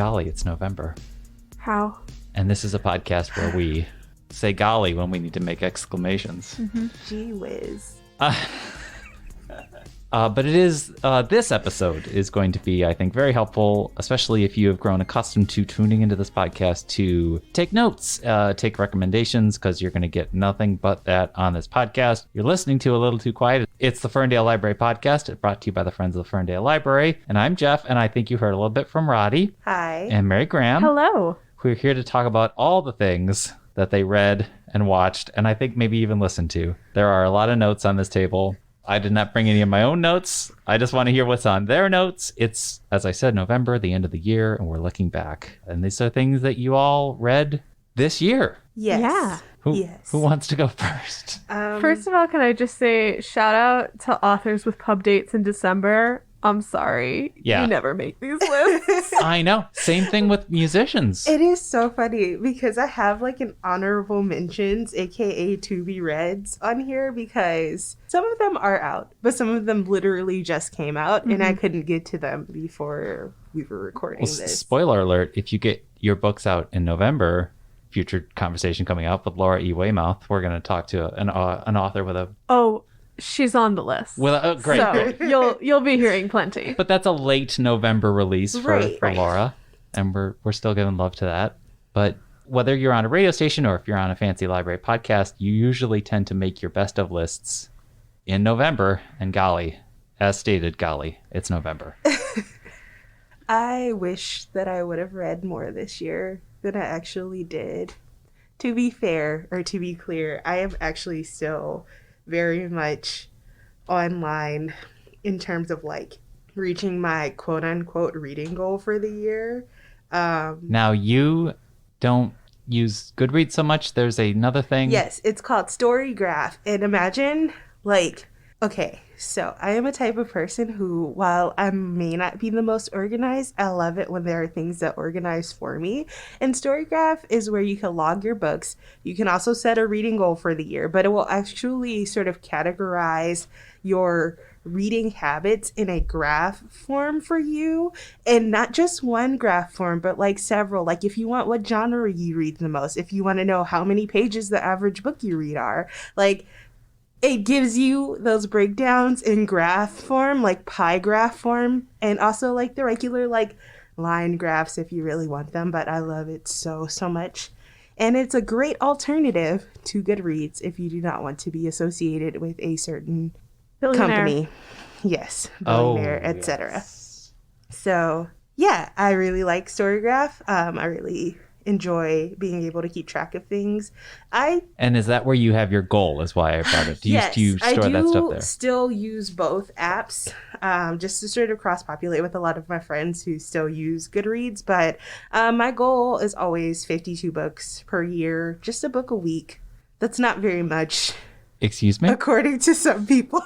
Golly, it's November. How? And this is a podcast where we say golly when we need to make exclamations. Mm-hmm. Gee whiz. But it is, this episode is going to be, I think, very helpful, especially if you have grown accustomed to tuning into this podcast to take notes, take recommendations, because you're going to get nothing but that on this podcast. You're listening to A Little Too Quiet. It's the Ferndale Library Podcast. It's brought to you by the Friends of the Ferndale Library. And I'm Jeff, and I think you heard a little bit from Rodi. Hi. And Mary Grahame. Hello. We're here to talk about all the things that they read and watched, and I think maybe even listened to. There are a lot of notes on this table. I did not bring any of my own notes. I just want to hear what's on their notes. It's, as I said, November, the end of the year, and we're looking back. And these are things that you all read this year. Yes. Yeah. Who wants to go first? First of all, can I just say shout out to authors with pub dates in December. I'm sorry. Yeah. You never make these lists. I know. Same thing with musicians. It is so funny because I have like an honorable mentions, aka to be reads on here, because some of them are out, but some of them literally just came out and I couldn't get to them before we were recording this. Spoiler alert, if you get your books out in November, future conversation coming up with Laura E. Weymouth, we're going to talk to an author with a... Oh, she's on the list. Well, great. So you'll be hearing plenty. But that's a late November release for Right. Laura, and we're still giving love to that. But whether you're on a radio station or if you're on a fancy library podcast, you usually tend to make your best of lists in November. And golly, as stated, golly, it's November. I wish that I would have read more this year than I actually did. To be fair, or to be clear, I am actually still very much online in terms of like reaching my quote unquote reading goal for the year. Now, you don't use Goodreads so much. There's another thing. Yes, it's called StoryGraph. And imagine, like, okay, so I am a type of person who, while I may not be the most organized, I love it when there are things that organize for me. And StoryGraph is where you can log your books. You can also set a reading goal for the year, but it will actually sort of categorize your reading habits in a graph form for you, and not just one graph form, but like several. Like if you want what genre you read the most, if you want to know how many pages the average book you read are, like it gives you those breakdowns in graph form, like pie graph form, and also like the regular like line graphs if you really want them. But I love it so much. And it's a great alternative to Goodreads if you do not want to be associated with a certain company. Yes, billionaire, etc. Yes. So yeah, I really like StoryGraph. I really enjoy being able to keep track of things. And is that where you have your goal, is why I brought it? Do you store that stuff there? I still use both apps just to sort of cross-populate with a lot of my friends who still use Goodreads. But my goal is always 52 books per year, just a book a week. That's not very much. Excuse me? According to some people.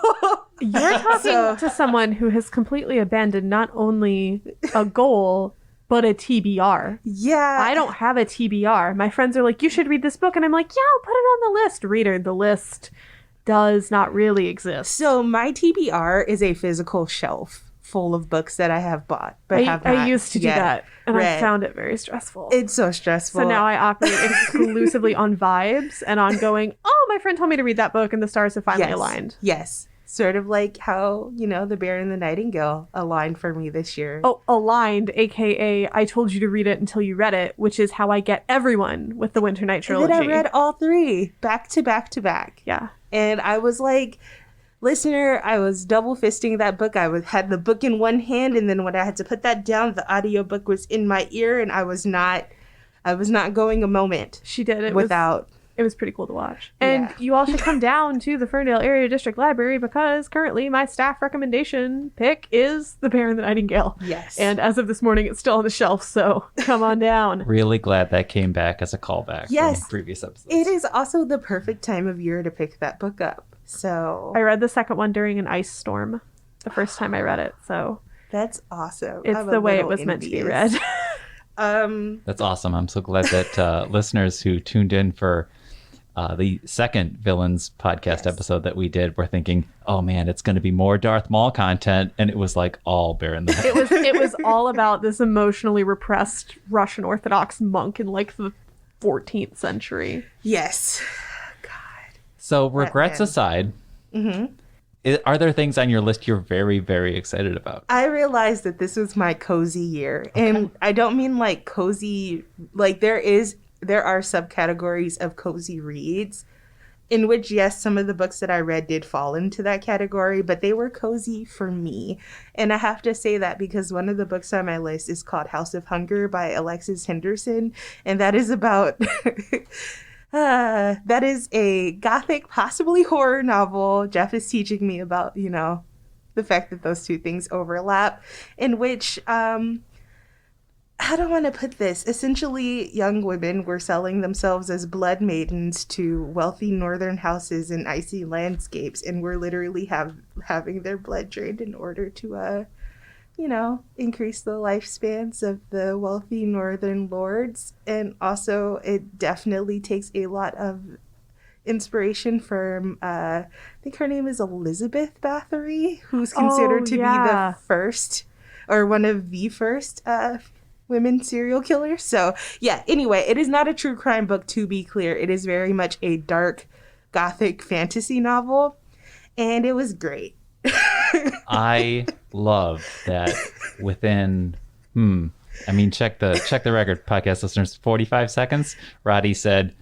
You're talking to someone who has completely abandoned not only a goal, but a TBR. Yeah. I don't have a TBR. My friends are like, you should read this book. And I'm like, yeah, I'll put it on the list. Reader, the list does not really exist. So my TBR is a physical shelf full of books that I have bought, but I used to do that, and read. I found it very stressful. It's so stressful. So now I operate exclusively on vibes and on going, oh, my friend told me to read that book and the stars have finally aligned. Yes. Sort of like how, The Bear and the Nightingale aligned for me this year. Oh, aligned, aka I told you to read it until you read it, which is how I get everyone with the Winter Night trilogy. And then I read all three back to back to back. Yeah. And I was like, listener, I was double fisting that book. Had the book in one hand, and then when I had to put that down, the audiobook was in my ear, and I was not going a moment. She did it without. It was pretty cool to watch. And you all should come down to the Ferndale Area District Library because currently my staff recommendation pick is The Bear and the Nightingale. Yes. And as of this morning, it's still on the shelf, so come on down. Really glad that came back as a callback from previous episodes. It is also the perfect time of year to pick that book up. So I read the second one during an ice storm the first time I read it, so that's awesome. It's the way it was meant to be read. That's awesome. I'm so glad that listeners who tuned in for the second Villains podcast episode that we did, we're thinking, oh man, it's going to be more Darth Maul content. And it was like all Baron the Head. It was all about this emotionally repressed Russian Orthodox monk in like the 14th century. Yes. So regrets aside, are there things on your list you're very, very excited about? I realized that this was my cozy year. Okay. And I don't mean like cozy, like there are subcategories of cozy reads in which, yes, some of the books that I read did fall into that category, but they were cozy for me. And I have to say that because one of the books on my list is called House of Hunger by Alexis Henderson. And that is about, that is a gothic, possibly horror novel. Jeff is teaching me about, you know, the fact that those two things overlap, in which, how do I want to put this? Essentially, young women were selling themselves as blood maidens to wealthy northern houses in icy landscapes, and were literally having their blood drained in order to, you know, increase the lifespans of the wealthy northern lords. And also, it definitely takes a lot of inspiration from, I think her name is Elizabeth Bathory, who's considered to be the first, or one of the first, women serial killers. So yeah, anyway, it is not a true crime book, to be clear. It is very much a dark gothic fantasy novel, and it was great. I love that within check the record, podcast listeners. 45 seconds, Rodi said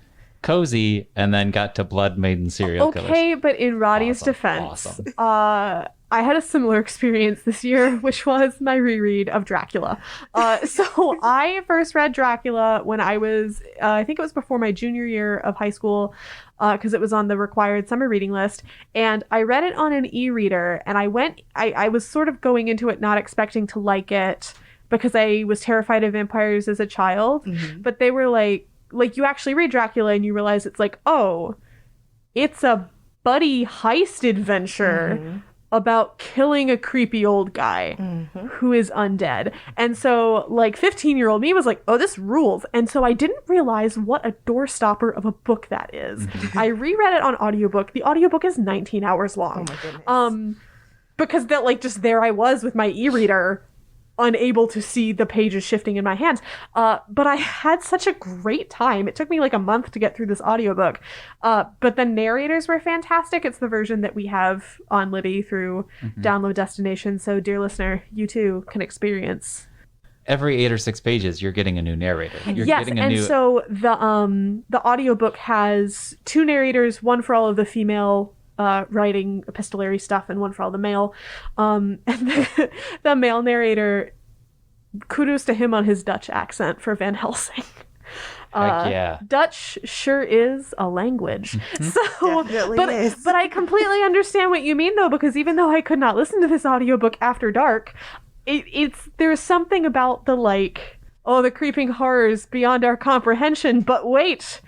cozy and then got to blood maiden serial killers. Okay, but in Rodi's defense, I had a similar experience this year, which was my reread of Dracula. So I first read Dracula when I was, I think it was before my junior year of high school, because it was on the required summer reading list. And I read it on an e-reader, and I was sort of going into it not expecting to like it because I was terrified of vampires as a child. Mm-hmm. But they were like you actually read Dracula and you realize it's like, oh, it's a buddy heist adventure about killing a creepy old guy who is undead. And so, like, 15-year-old me was like, oh, this rules. And so I didn't realize what a doorstopper of a book that is. I reread it on audiobook. The audiobook is 19 hours long. Oh, my goodness. Because that, like, just there I was with my e-reader, unable to see the pages shifting in my hands. But I had such a great time. It took me like a month to get through this audiobook. But the narrators were fantastic. It's the version that we have on Libby through download destination. So dear listener, you too can experience. Every 8 or 6 pages, you're getting a new narrator. So the audiobook has 2 narrators, one for all of the female writing epistolary stuff and one for all the male. And the male narrator, kudos to him on his Dutch accent for Van Helsing. Heck yeah. Dutch sure is a language. So, is. But I completely understand what you mean, though, because even though I could not listen to this audiobook after dark, there's something about the creeping horrors beyond our comprehension, but wait,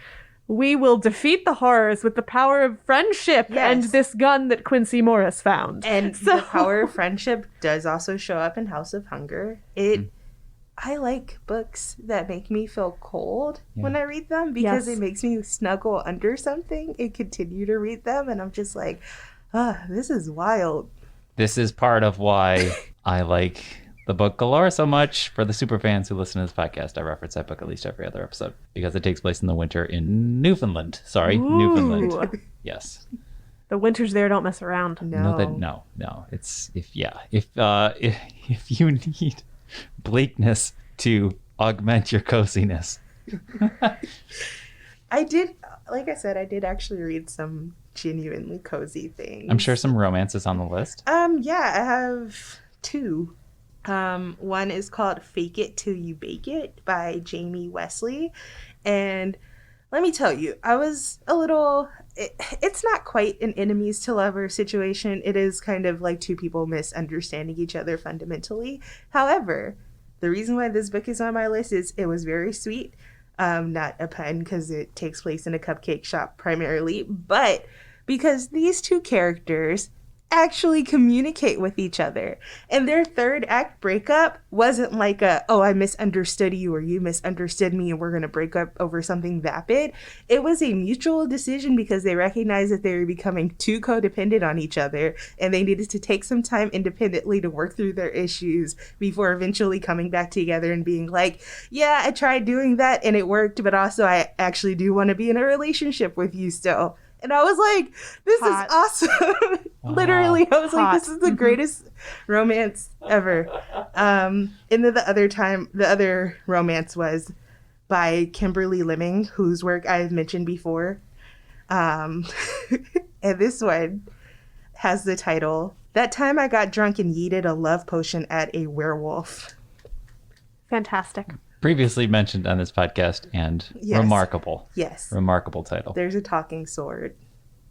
we will defeat the horrors with the power of friendship and this gun that Quincy Morris found. And the power of friendship does also show up in House of Hunger. I like books that make me feel cold when I read them because it makes me snuggle under something and continue to read them. And I'm just like, this is wild. This is part of why I like the book Galore so much. For the super fans who listen to this podcast, I reference that book at least every other episode because it takes place in the winter in Newfoundland. Newfoundland. Yes. The winters there don't mess around. No. It's if you need bleakness to augment your coziness. I did actually read some genuinely cozy things. I'm sure some romance is on the list. Yeah, I have 2. One is called Fake It Till You Bake It by Jamie Wesley. And let me tell you, I was a little... It's not quite an enemies to lovers situation. It is kind of like 2 people misunderstanding each other fundamentally. However, the reason why this book is on my list is it was very sweet. Not a pun because it takes place in a cupcake shop primarily, but because these 2 characters actually communicate with each other. And their third act breakup wasn't like I misunderstood you or you misunderstood me and we're going to break up over something vapid. It was a mutual decision because they recognized that they were becoming too codependent on each other and they needed to take some time independently to work through their issues before eventually coming back together and being like, yeah, I tried doing that and it worked, but also I actually do want to be in a relationship with you still. And I was like, this is awesome. Literally, I was like, this is the greatest romance ever. And then the other romance was by Kimberly Lemming, whose work I've mentioned before. And this one has the title, That Time I Got Drunk and Yeeted a Love Potion at a Werewolf. Fantastic. Previously mentioned on this podcast and remarkable. Yes. Remarkable title. There's a talking sword.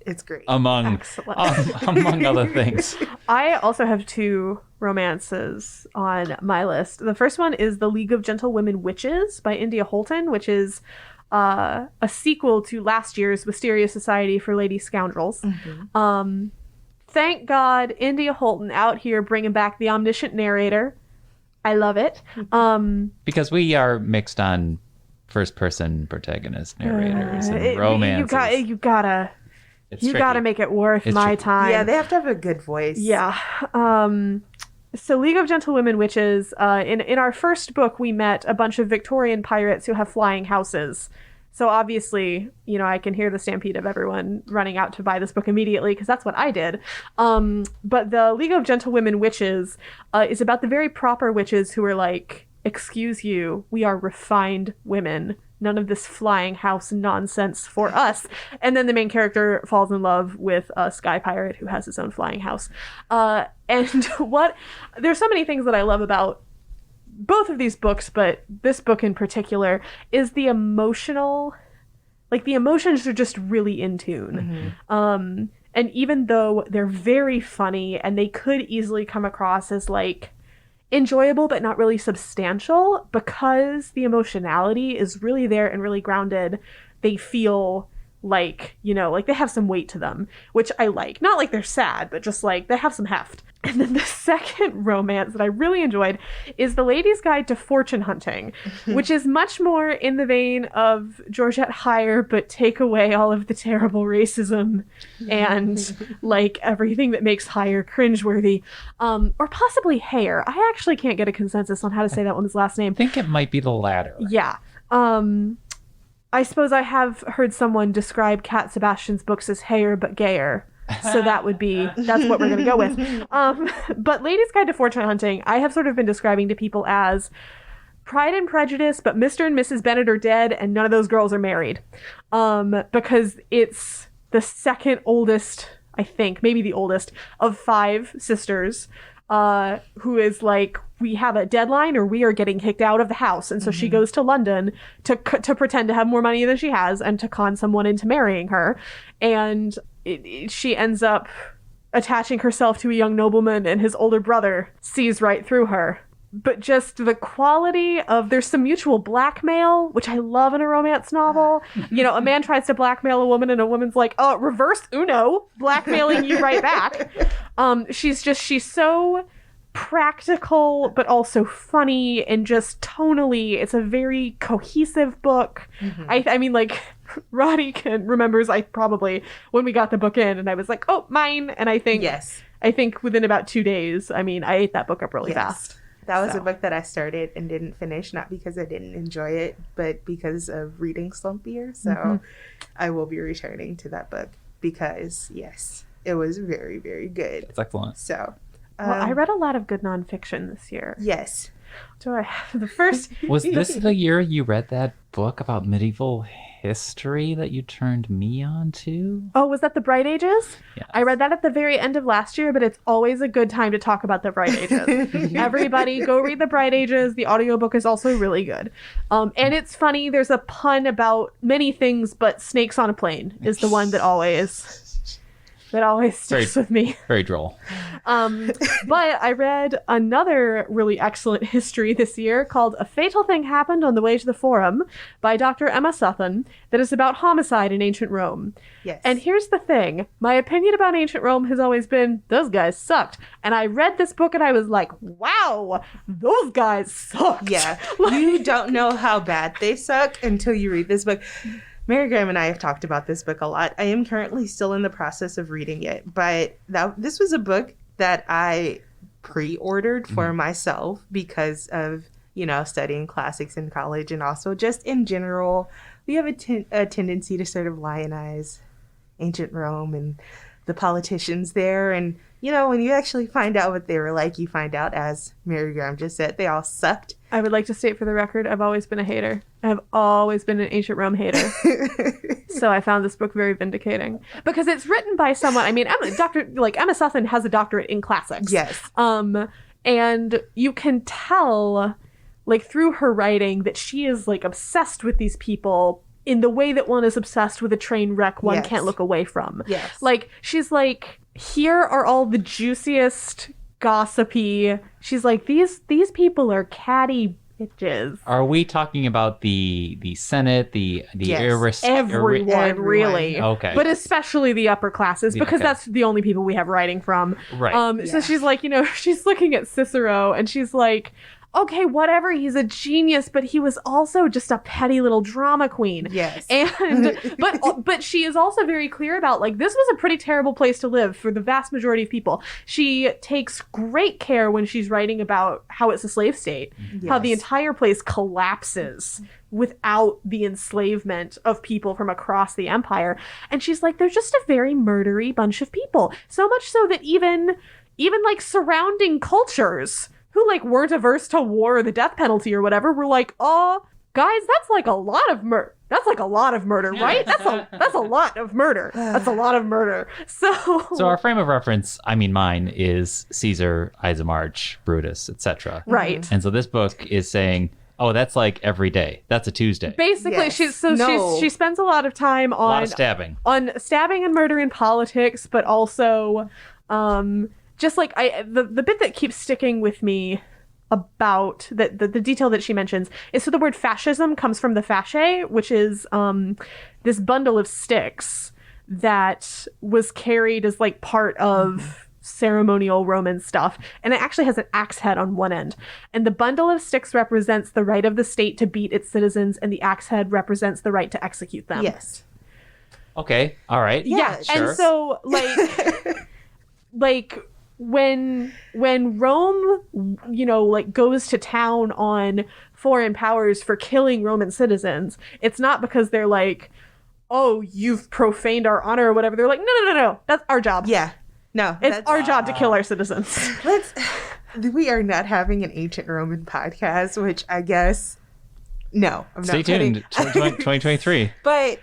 It's great. Among other things. I also have 2 romances on my list. The first one is The League of Gentlewomen Witches by India Holton, which is a sequel to last year's Wisteria Society for Lady Scoundrels. Mm-hmm. Thank God India Holton out here bringing back the omniscient narrator. I love it. Because we are mixed on first-person protagonist narrators and romances. You gotta make it worth my time. Yeah, they have to have a good voice. Yeah. So League of Gentlewomen Witches, in our first book, we met a bunch of Victorian pirates who have flying houses. So obviously, I can hear the stampede of everyone running out to buy this book immediately because that's what I did. But the League of Gentlewomen Witches is about the very proper witches who are like, excuse you, we are refined women. None of this flying house nonsense for us. And then the main character falls in love with a sky pirate who has his own flying house. And there's so many things that I love about both of these books, but this book in particular is the emotional, the emotions are just really in tune. Mm-hmm. And even though they're very funny and they could easily come across as enjoyable but not really substantial, because the emotionality is really there and really grounded, they feel they have some weight to them, which I like. Not like they're sad, but just they have some heft. And then the second romance that I really enjoyed is The Lady's Guide to Fortune Hunting, which is much more in the vein of Georgette Heyer, but take away all of the terrible racism and everything that makes Heyer cringeworthy. Or possibly Heyer. I actually can't get a consensus on how to say that woman's last name. I think it might be the latter. Yeah. I suppose I have heard someone describe Cat Sebastian's books as Heyer but gayer. So that's what we're going to go with. But Lady's Guide to Fortune Hunting, I have sort of been describing to people as Pride and Prejudice, but Mr. and Mrs. Bennet are dead and none of those girls are married. Because it's the second oldest, I think, maybe the oldest, of 5 sisters, who is we have a deadline or we are getting kicked out of the house. And so she goes to London to pretend to have more money than she has and to con someone into marrying her. And she ends up attaching herself to a young nobleman, and his older brother sees right through her. But just the quality of, there's some mutual blackmail, which I love in a romance novel. A man tries to blackmail a woman and a woman's like, oh, reverse Uno, blackmailing you right back. She's so practical, but also funny, and just tonally, it's a very cohesive book. Mm-hmm. I mean, Rodi remembers when we got the book in, and I was like, oh, mine. And I think within about 2 days, I ate that book up really fast. That was a book that I started and didn't finish, not because I didn't enjoy it, but because of reading slump year. So I will be returning to that book because, yes, it was very, very good. It's excellent. So, I read a lot of good nonfiction this year. Yes. Do I have the first? Was this the year you read that book about medieval history that you turned me on to? Oh, was that The Bright Ages? Yes. I read that at the very end of last year, but it's always a good time to talk about The Bright Ages. Everybody go read The Bright Ages. The audiobook is also really good. And it's funny. There's a pun about many things, but snakes on a plane is the one that always that always sticks with me. Very droll. But I read another really excellent history this year called A Fatal Thing Happened on the Way to the Forum by Dr. Emma Southon that is about homicide in ancient Rome. Yes. And here's the thing. My opinion about ancient Rome has always been, those guys sucked. And I read this book and I was like, wow, those guys sucked. Yeah. You don't know how bad they suck until you read this book. Mary Grahame and I have talked about this book a lot. I am currently still in the process of reading it, but this was a book that I pre-ordered for myself because of, studying classics in college, and also just in general, we have a tendency to sort of lionize ancient Rome and the politicians there. And, when you actually find out what they were like, you find out, as Mary Grahame just said, they all sucked. I would like to state for the record, I've always been a hater. I've always been an ancient Rome hater. So I found this book very vindicating. Because it's written by someone, Emma Southon has a doctorate in classics. Yes. And you can tell, through her writing, that she is, obsessed with these people in the way that one is obsessed with a train wreck one can't look away from. Yes. She's like, here are all the juiciest, gossipy. She's like, these people are catty bitches. Are we talking about the Senate, the everyone, really? Okay. But especially the upper classes, because that's the only people we have writing from. Right. So she's like, she's looking at Cicero and she's like, okay, whatever, he's a genius, but he was also just a petty little drama queen. Yes. And but she is also very clear about, this was a pretty terrible place to live for the vast majority of people. She takes great care when she's writing about how it's a slave state, how the entire place collapses without the enslavement of people from across the empire. And she's like, they're just a very murdery bunch of people. So much so that even surrounding cultures who weren't averse to war or the death penalty or whatever were like, oh, guys, that's a lot of murder. That's a lot of murder, right? That's a lot of murder. That's a lot of murder. So our frame of reference, mine is Caesar, Isomarch, Brutus, etc. Right. And so this book is saying, oh, that's every day. That's a Tuesday. Basically, she spends a lot of time on a lot of stabbing and murder in politics, but also just the bit that keeps sticking with me about the detail that she mentions is, so the word fascism comes from the fasce, which is this bundle of sticks that was carried as part of ceremonial Roman stuff, and it actually has an axe head on one end, and the bundle of sticks represents the right of the state to beat its citizens, and the axe head represents the right to execute them. Yes. Okay. All right. Yeah. Sure. And so when Rome, goes to town on foreign powers for killing Roman citizens, it's not because they're like, oh, you've profaned our honor or whatever. They're like, no, that's our job. Yeah. No. It's our job to kill our citizens. We are not having an ancient Roman podcast, which I guess, no. I'm Stay not tuned. 2023. But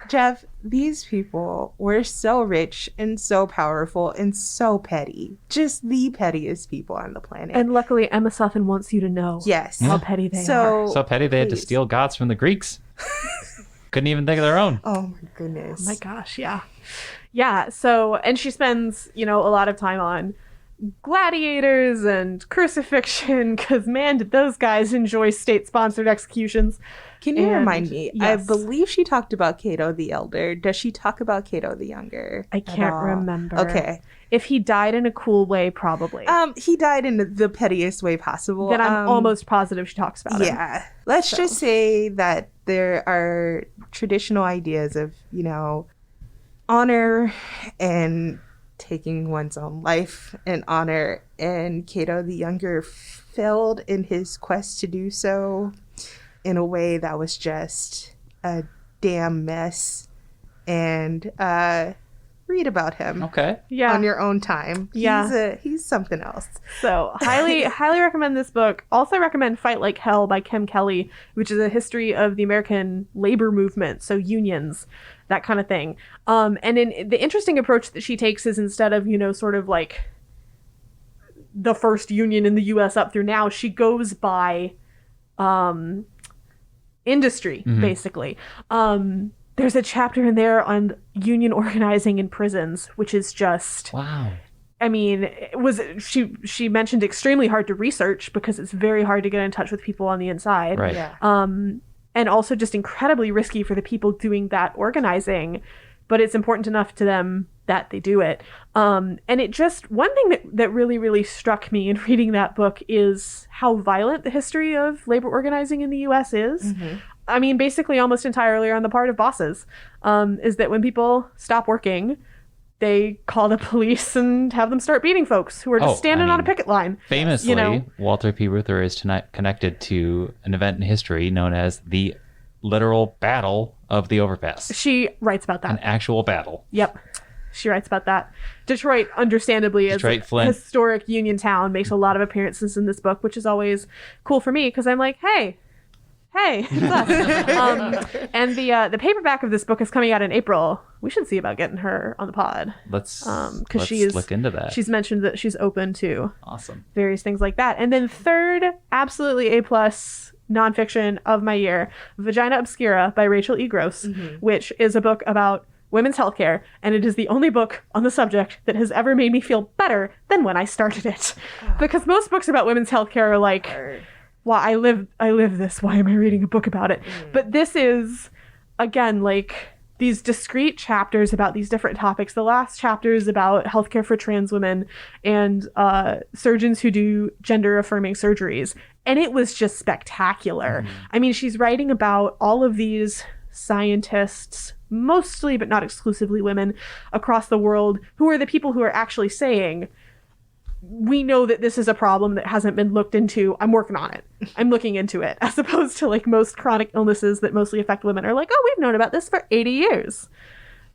Jeff, these people were so rich and so powerful and so petty. Just the pettiest people on the planet. And luckily, Emma Southon wants you to know how petty they are. So petty they had to steal gods from the Greeks. Couldn't even think of their own. Oh my goodness. Oh my gosh, yeah. Yeah, so, and she spends, a lot of time on gladiators and crucifixion, because man, did those guys enjoy state-sponsored executions. Can you remind me? Yes. I believe she talked about Cato the Elder. Does she talk about Cato the Younger? I can't remember. Okay. If he died in a cool way, probably. He died in the pettiest way possible. Then I'm almost positive she talks about it. Yeah. Let's just say that there are traditional ideas of, honor and taking one's own life and honor, and Cato the Younger failed in his quest to do so in a way that was just a damn mess. And read about him on your own time. He's something else. So highly recommend this book. Also recommend Fight Like Hell by Kim Kelly, which is a history of the American labor movement, so unions, that kind of thing. And in the interesting approach that she takes is, instead of sort of the first union in the US up through now, she goes by industry, basically. There's a chapter in there on union organizing in prisons, which is just... Wow. I mean, she mentioned extremely hard to research because it's very hard to get in touch with people on the inside. Right. Yeah. And also just incredibly risky for the people doing that organizing, but it's important enough to them that they do it. And it just, one thing that really, really struck me in reading that book is how violent the history of labor organizing in the U.S. is. Mm-hmm. I mean, basically almost entirely on the part of bosses, is that when people stop working, they call the police and have them start beating folks who are just standing on a picket line. Famously, Walter P. Reuther is connected to an event in history known as the literal Battle of the Overpass. She writes about that. An actual battle. Yep. She writes about that. Detroit, understandably, as a historic Union town, makes a lot of appearances in this book, which is always cool for me because I'm like, hey, it's us. And the paperback of this book is coming out in April. We should see about getting her on the pod. Let's look into that. She's mentioned that she's open to awesome various things like that. And then third, absolutely A+ nonfiction of my year, Vagina Obscura by Rachel E. Gross, which is a book about women's healthcare, and it is the only book on the subject that has ever made me feel better than when I started it. Because most books about women's healthcare are like, well, I live this. Why am I reading a book about it? But this is, again, like these discrete chapters about these different topics. The last chapter is about healthcare for trans women and surgeons who do gender-affirming surgeries. And it was just spectacular. I mean, she's writing about all of these scientists, mostly but not exclusively women, across the world, who are the people who are actually saying, we know that this is a problem that hasn't been looked into. I'm working on it. I'm looking into it. As opposed to like most chronic illnesses that mostly affect women are like, oh, we've known about this for 80 years.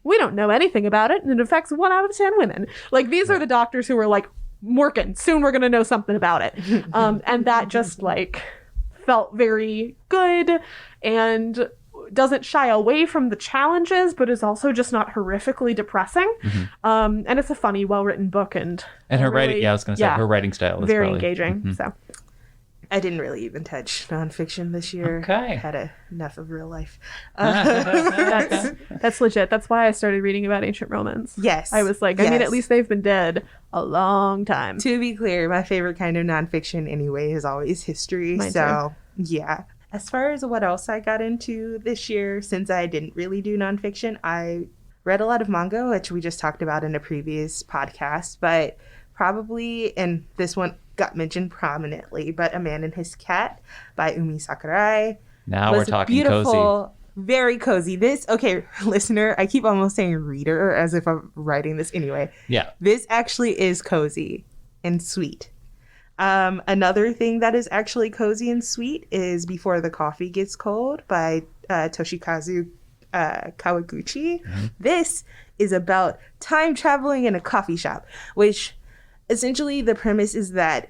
We don't know anything about it, and it affects 1 out of 10 women. Like, these are the doctors who are like, working. Soon we're going to know something about it. And that just like felt very good and doesn't shy away from the challenges, but is also just not horrifically depressing. And it's a funny, well-written book, and her writing. Yeah, I was going to say her writing style is very probably engaging. So I didn't really even touch nonfiction this year. Okay, I had enough of real life. That's legit. That's why I started reading about ancient Romans. Yes, I was like, I mean, at least they've been dead a long time. To be clear, my favorite kind of nonfiction anyway is always history. Mine so too. Yeah. As far as what else I got into this year, since I didn't really do nonfiction, I read a lot of manga, which we just talked about in a previous podcast, but probably, and this one got mentioned prominently, but A Man and His Cat by Umi Sakurai. Now we're talking beautiful, cozy. Very cozy. This, okay, listener, I keep almost saying reader as if I'm writing this anyway. Yeah. This actually is cozy and sweet. Another thing that is actually cozy and sweet is Before the Coffee Gets Cold by Toshikazu Kawaguchi. This is about time traveling in a coffee shop, which essentially the premise is that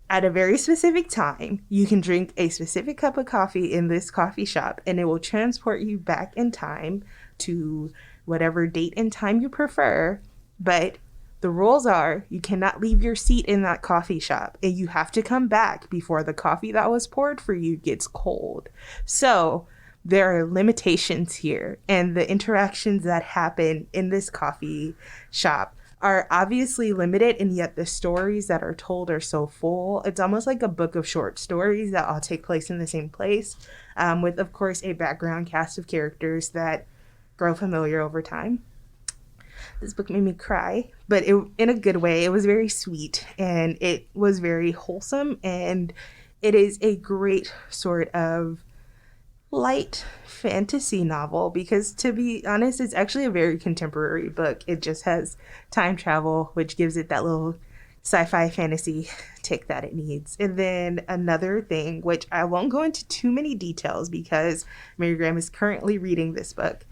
at a very specific time, you can drink a specific cup of coffee in this coffee shop, and it will transport you back in time to whatever date and time you prefer. But the rules are you cannot leave your seat in that coffee shop, and you have to come back before the coffee that was poured for you gets cold. So there are limitations here, and the interactions that happen in this coffee shop are obviously limited, and yet the stories that are told are so full. It's almost like a book of short stories that all take place in the same place, with, of course, a background cast of characters that grow familiar over time. This book made me cry, but in a good way. It was very sweet, and it was very wholesome, and it is a great sort of light fantasy novel because, to be honest, it's actually a very contemporary book. It just has time travel, which gives it that little sci-fi fantasy tick that it needs. And then another thing, which I won't go into too many details because Mary Grahame is currently reading this book,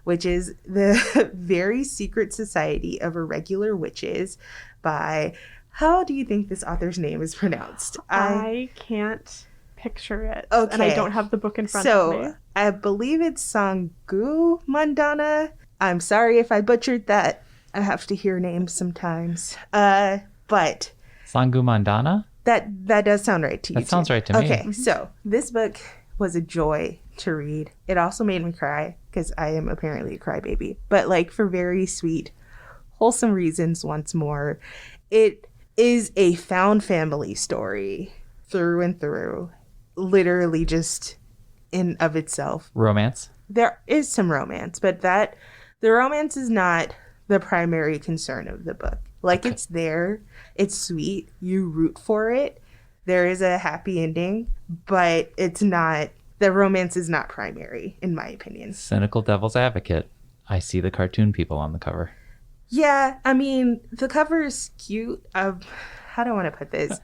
which is The Very Secret Society of Irregular Witches by, how do you think this author's name is pronounced? I can't picture it. Okay. And I don't have the book in front of me. So I believe it's Sangu Mandana. I'm sorry if I butchered that. I have to hear names sometimes. But Sangu Mandana? That does sound right to you. That sounds right to me. Okay, so this book was a joy to read. It also made me cry because I am apparently a crybaby, but like for very sweet, wholesome reasons. Once more, it is a found family story through and through, literally just in of itself. Romance? There is some romance, but the romance is not the primary concern of the book. Like, okay. It's there, it's sweet, you root for it, there is a happy ending, but it's not, the romance is not primary, in my opinion. Cynical devil's advocate. I see the cartoon people on the cover. Yeah, I mean, the cover is cute. How do I want to put this?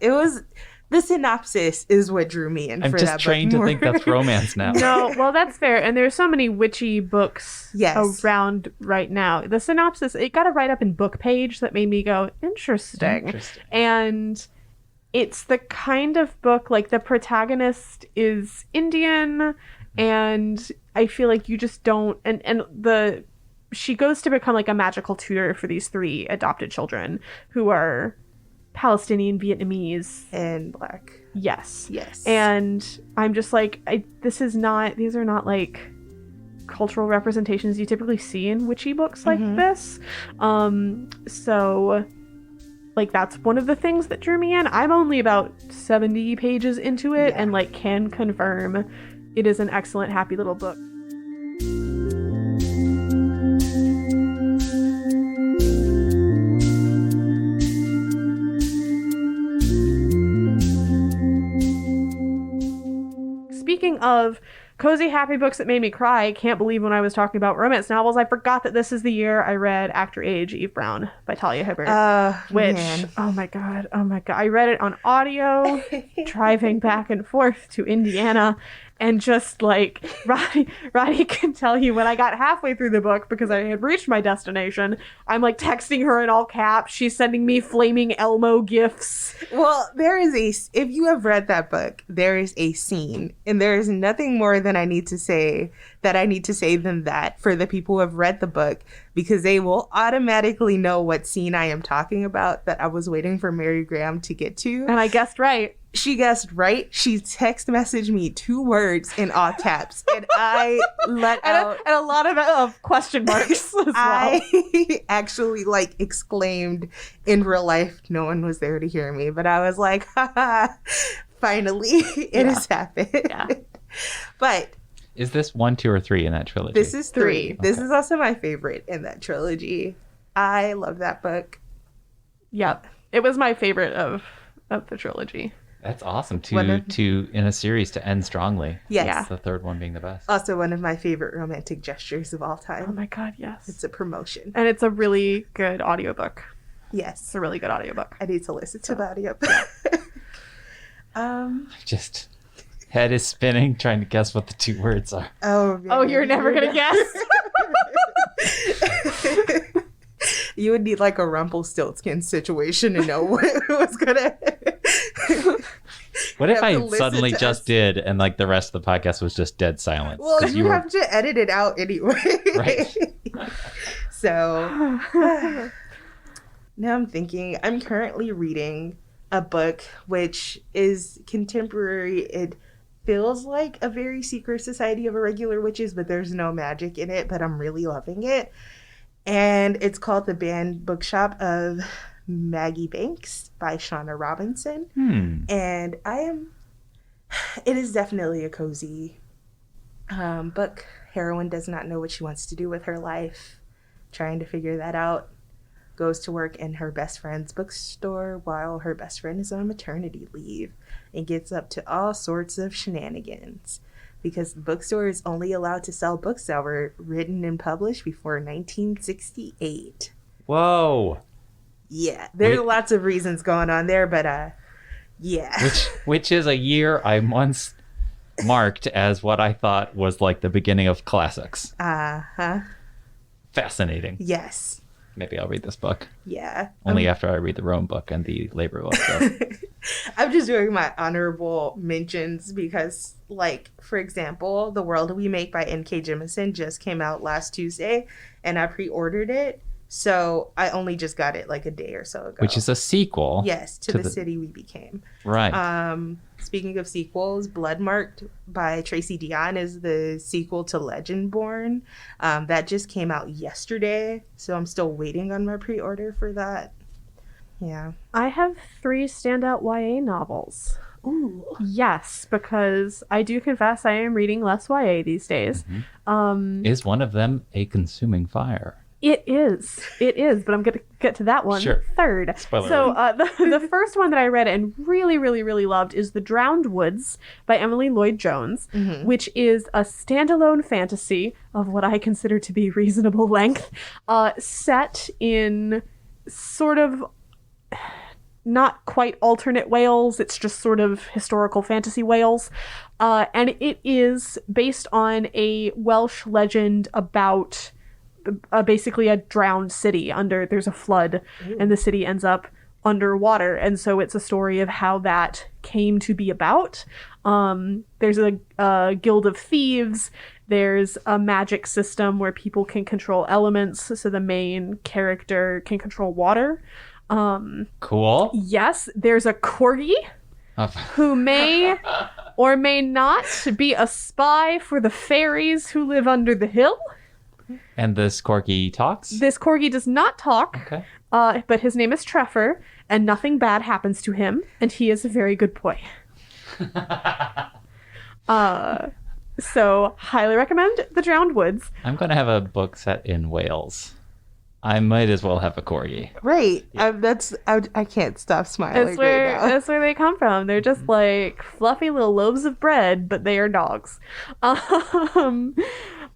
The synopsis is what drew me in. I'm just trained to think that's romance now. No, well, that's fair. And there's so many witchy books around right now. The synopsis, it got a write-up in Book Page that made me go, interesting. And it's the kind of book, like, the protagonist is Indian, and I feel like you just don't... She goes to become, like, a magical tutor for these 3 adopted children who are... Palestinian, Vietnamese, and Black. Yes. And I'm just like, these are not like cultural representations you typically see in witchy books like this. So like that's one of the things that drew me in. I'm only about 70 pages into it and like can confirm it is an excellent, happy little book. Speaking of cozy, happy books that made me cry, I can't believe when I was talking about romance novels, I forgot that this is the year I read Actor Age, Eve Brown by Talia Hibbert. Oh my god. I read it on audio, driving back and forth to Indiana, and just like, Rodi can tell you when I got halfway through the book, because I had reached my destination, I'm like texting her in all caps. She's sending me flaming Elmo gifs. Well, if you have read that book, there is a scene, and there is nothing more than I need to say than that for the people who have read the book, because they will automatically know what scene I am talking about that I was waiting for Mary Graham to get to. And I guessed right. She guessed right. She text messaged me 2 words in all caps, and I let out... And a lot of question marks as well. I actually, like, exclaimed in real life. No one was there to hear me, but I was like, haha, finally, it has happened. Yeah. But... Is this 1, 2, or 3 in that trilogy? This is 3. This is also my favorite in that trilogy. I love that book. Yep. It was my favorite of the trilogy. That's awesome to in a series to end strongly. Yes. Yeah. The third one being the best. Also one of my favorite romantic gestures of all time. Oh my god, yes. It's a promotion. And it's a really good audiobook. Yes. It's a really good audiobook. I need to listen to the audiobook. Just head is spinning trying to guess what the 2 words are. Oh, you're never going to guess? You would need like a Rumpelstiltskin situation to know what was gonna. What if I suddenly just did and like the rest of the podcast was just dead silence? Well, you have to edit it out anyway. Right. So now I'm thinking, I'm currently reading a book which is contemporary. It feels like a very secret society of irregular witches, but there's no magic in it, but I'm really loving it. And it's called The Banned Bookshop of Maggie Banks by Shauna Robinson. And it is definitely a cozy book. Heroine does not know what she wants to do with her life, trying to figure that out. Goes to work in her best friend's bookstore while her best friend is on maternity leave, and gets up to all sorts of shenanigans, because the bookstore is only allowed to sell books that were written and published before 1968. Whoa. Yeah, there's lots of reasons going on there, but yeah. Which is a year I once marked as what I thought was like the beginning of classics. Uh-huh. Fascinating. Yes. Maybe I'll read this book. Yeah. Only after I read the Rome book and the Labor book. So. I'm just doing my honorable mentions because, like, for example, The World We Make by N.K. Jemisin just came out last Tuesday, and I pre-ordered it, So I only just got it like a day or so ago. Which is a sequel. Yes, to the City We Became. Right. Speaking of sequels, Bloodmarked by Tracy Deonn is the sequel to Legendborn. That just came out yesterday, so I'm still waiting on my pre-order for that. Yeah. I have 3 standout YA novels. Ooh. Yes, because I do confess I am reading less YA these days. Is one of them A Consuming Fire? It is, but I'm going to get to that one third. Spoiler So the first one that I read and really, really, really loved is The Drowned Woods by Emily Lloyd-Jones, which is a standalone fantasy of what I consider to be reasonable length, set in sort of not quite alternate Wales. It's just sort of historical fantasy Wales. And it is based on a Welsh legend about basically a drowned city. There's a flood. Ooh. And the city ends up underwater. And so it's a story of how that came to be about. There's a guild of thieves. There's a magic system where people can control elements. So the main character can control water. Cool. Yes, there's a corgi who may or may not be a spy for the fairies who live under the hill. And this corgi talks? This corgi does not talk, okay. But his name is Trevor, and nothing bad happens to him, and he is a very good boy. So, highly recommend The Drowned Woods. I'm going to have a book set in Wales. I might as well have a corgi. Right. Yeah. I can't stop smiling right now. That's where they come from. They're just like fluffy little loaves of bread, but they are dogs.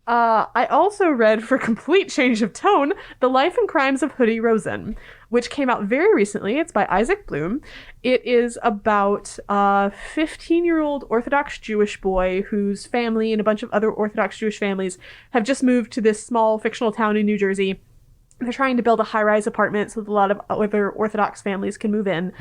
I also read, for complete change of tone, The Life and Crimes of Hoodie Rosen, which came out very recently. It's by Isaac Bloom. It is about a 15-year-old Orthodox Jewish boy whose family and a bunch of other Orthodox Jewish families have just moved to this small fictional town in New Jersey. They're trying to build a high-rise apartment so that a lot of other Orthodox families can move in.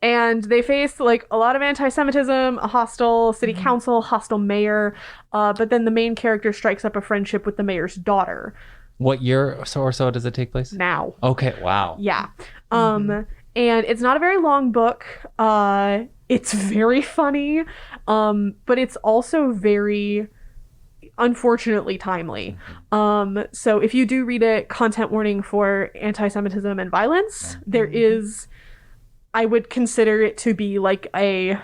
And they face like a lot of anti-Semitism, a hostile city council, hostile mayor. But then the main character strikes up a friendship with the mayor's daughter. What year or so does it take place? Now. Okay, wow. Yeah. And it's not a very long book. It's very funny. But it's also very, unfortunately, timely. So if you do read it, content warning for anti-Semitism and violence, there is... I would consider it to be like a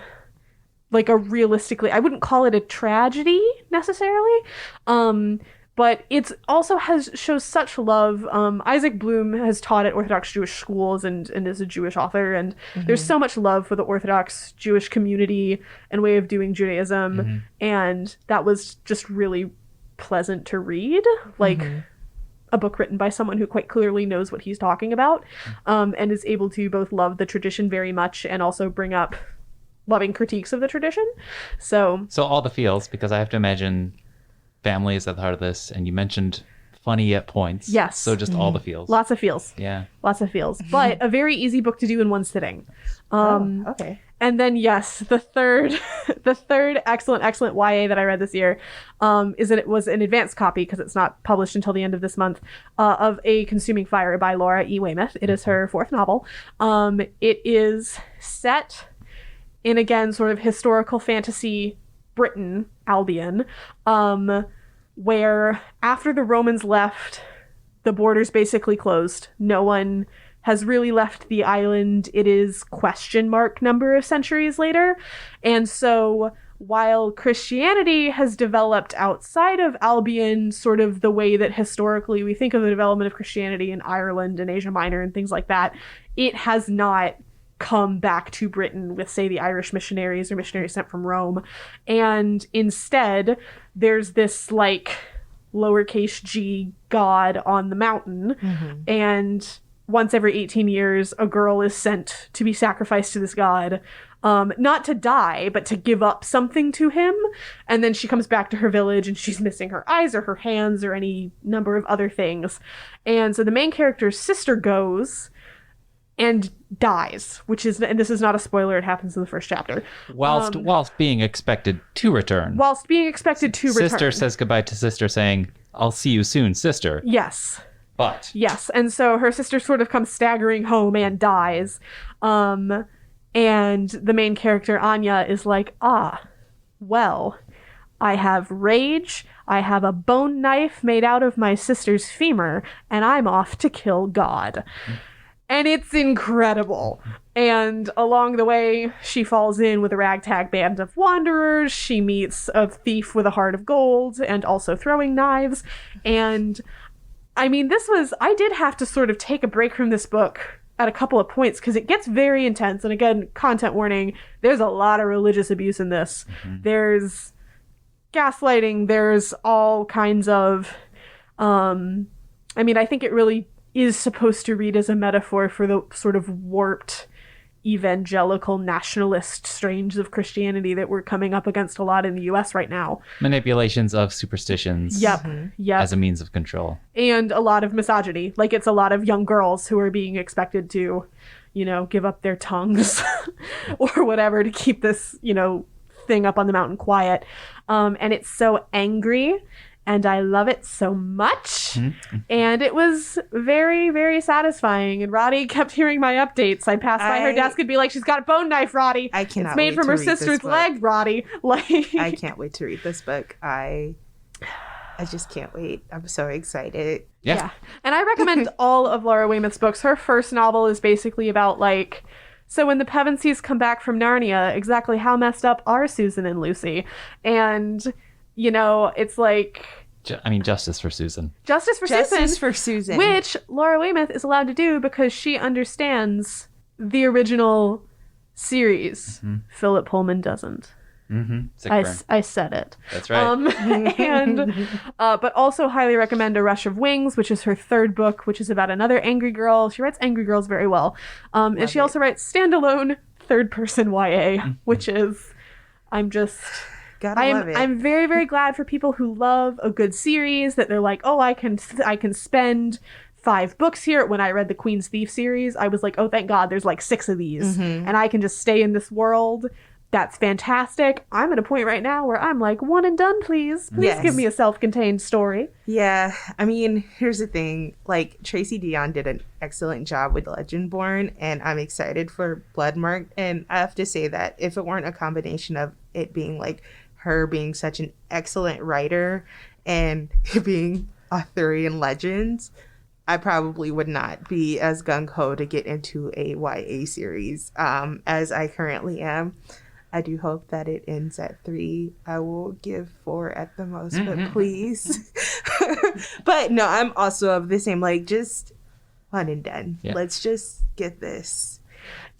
realistically, I wouldn't call it a tragedy necessarily, but it's also shows such love. Isaac Bloom has taught at Orthodox Jewish schools and is a Jewish author, and there's so much love for the Orthodox Jewish community and way of doing Judaism, and that was just really pleasant to read. Like, a book written by someone who quite clearly knows what he's talking about, and is able to both love the tradition very much and also bring up loving critiques of the tradition. So all the feels, because I have to imagine family is at the heart of this, and you mentioned funny at points. Yes. So just all the feels. Lots of feels. Yeah. Lots of feels. But a very easy book to do in one sitting. Okay. And then, yes, the third excellent YA that I read this year was an advanced copy, because it's not published until the end of this month, of A Consuming Fire by Laura E. Weymouth. It is her 4th novel. It is set in, again, sort of historical fantasy Britain, Albion, where after the Romans left, the borders basically closed. No one has really left the island. It is ? Number of centuries later. And so while Christianity has developed outside of Albion, sort of the way that historically we think of the development of Christianity in Ireland and Asia Minor and things like that, it has not come back to Britain with, say, the Irish missionaries or missionaries sent from Rome. And instead, there's this like lowercase g god on the mountain. And once every 18 years, a girl is sent to be sacrificed to this god, not to die, but to give up something to him. And then she comes back to her village and she's missing her eyes or her hands or any number of other things. And so the main character's sister goes and dies, and this is not a spoiler, it happens in the first chapter. Whilst being expected to return. Sister says goodbye to sister saying, "I'll see you soon, sister." Yes. But yes, and so her sister sort of comes staggering home and dies. And the main character, Anya, is like, well, I have rage, I have a bone knife made out of my sister's femur, and I'm off to kill God. And it's incredible. And along the way, she falls in with a ragtag band of wanderers. She meets a thief with a heart of gold and also throwing knives. And I mean, I did have to sort of take a break from this book at a couple of points because it gets very intense. And again, content warning, there's a lot of religious abuse in this. There's gaslighting. There's all kinds of, I think it really is supposed to read as a metaphor for the sort of warped evangelical nationalist strains of Christianity that we're coming up against a lot in the US right now. Manipulations of superstitions Yep. as a means of control. And a lot of misogyny. Like, it's a lot of young girls who are being expected to, give up their tongues or whatever to keep this, thing up on the mountain quiet. And it's so angry. And I love it so much. And it was very, very satisfying. And Rodi kept hearing my updates. I'd pass by her desk and be like, she's got a bone knife, Rodi. I cannot It's made wait from to her read sister's this book. leg, Rodi. Like, I can't wait to read this book. I just can't wait. I'm so excited. Yeah. And I recommend all of Laura Weymouth's books. Her first novel is basically about, like, so when the Pevensies come back from Narnia, exactly how messed up are Susan and Lucy? And, it's like... Justice for Susan. Justice for Susan. Which Laura Weymouth is allowed to do because she understands the original series. Philip Pullman doesn't. I said it. That's right. But also highly recommend A Rush of Wings, which is her third book, which is about another angry girl. She writes angry girls very well. And she also writes standalone third-person YA, which is... I'm very, very glad for people who love a good series that they're like, oh, I can spend 5 books here. When I read the Queen's Thief series, I was like, oh, thank God, there's like 6 of these. And I can just stay in this world. That's fantastic. I'm at a point right now where I'm like, one and done, please. Please give me a self-contained story. Yeah. Here's the thing. Like, Tracy Deonn did an excellent job with Legendborn, and I'm excited for Bloodmarked. And I have to say that if it weren't a combination of it being like her being such an excellent writer and being Arthurian legends, I probably would not be as gung-ho to get into a YA series as I currently am. I do hope that it ends at 3. I will give 4 at the most, but please. But no, I'm also of the same, like, just one and done. Yeah. Let's just get this.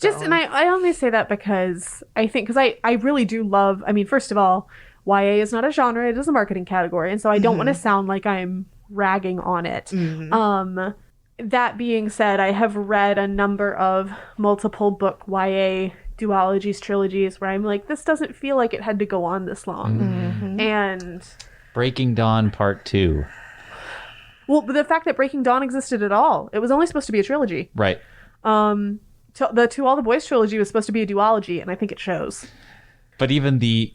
And I only say that because I think, because I really do love, first of all, YA is not a genre, it is a marketing category. And so I don't want to sound like I'm ragging on it. That being said, I have read a number of multiple book YA duologies, trilogies, where I'm like, this doesn't feel like it had to go on this long. And Breaking Dawn Part 2. Well, the fact that Breaking Dawn existed at all, it was only supposed to be a trilogy. Right. The To All the Boys trilogy was supposed to be a duology, and I think it shows. But even the